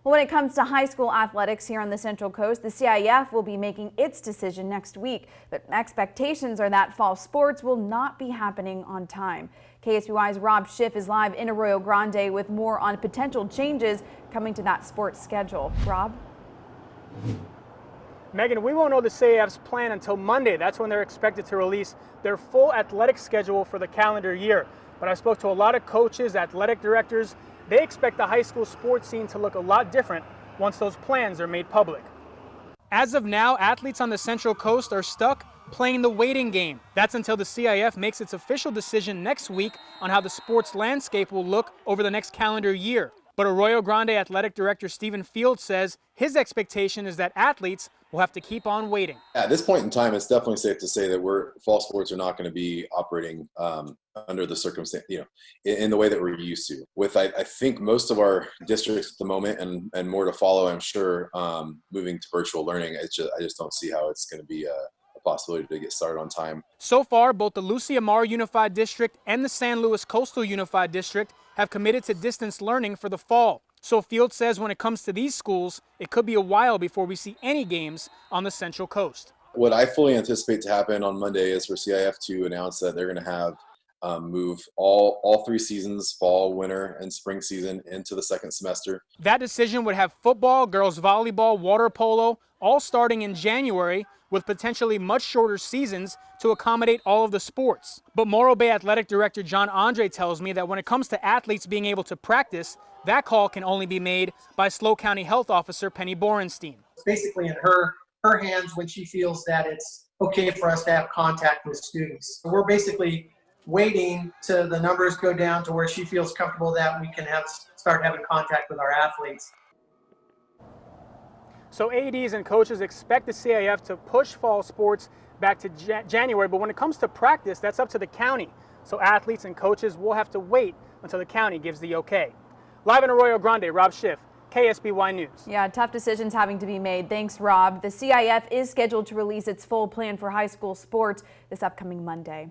Well, when it comes to high school athletics here on the Central Coast, the CIF will be making its decision next week. But expectations are that fall sports will not be happening on time. KSBY's Rob Schiff is live in Arroyo Grande with more on potential changes coming to that sports schedule. Rob? Megan, we won't know the CIF's plan until Monday. That's when they're expected to release their full athletic schedule for the calendar year. But I spoke to a lot of coaches, athletic directors. They expect the high school sports scene to look a lot different once those plans are made public. As of now, athletes on the Central Coast are stuck playing the waiting game. That's until the CIF makes its official decision next week on how the sports landscape will look over the next calendar year. But Arroyo Grande Athletic Director Stephen Field says his expectation is that athletes will have to keep on waiting. At this point in time, it's definitely safe to say that fall sports are not going to be operating under the circumstance, in the way that we're used to. With I think most of our districts at the moment, and more to follow, I'm sure, moving to virtual learning. I just don't see how it's going to be a possibility to get started on time. So far, both the Lucia Mar Unified District and the San Luis Coastal Unified District have committed to distance learning for the fall. So Field says when it comes to these schools, it could be a while before we see any games on the Central Coast. What I fully anticipate to happen on Monday is for CIF to announce that they're going to have move all 3 seasons, fall, winter, and spring season, into the second semester. That decision would have football, girls volleyball, water polo, all starting in January, with potentially much shorter seasons to accommodate all of the sports. But Morro Bay Athletic Director John Andre tells me that when it comes to athletes being able to practice, that call can only be made by SLO County Health Officer Penny Borenstein. It's basically in her hands when she feels that it's okay for us to have contact with students. We're basically waiting till the numbers go down to where she feels comfortable that we can start having contact with our athletes. So ADs and coaches expect the CIF to push fall sports back to January, but when it comes to practice, that's up to the county. So athletes and coaches will have to wait until the county gives the okay. Live in Arroyo Grande, Rob Schiff, KSBY News. Yeah, tough decisions having to be made. Thanks, Rob. The CIF is scheduled to release its full plan for high school sports this upcoming Monday.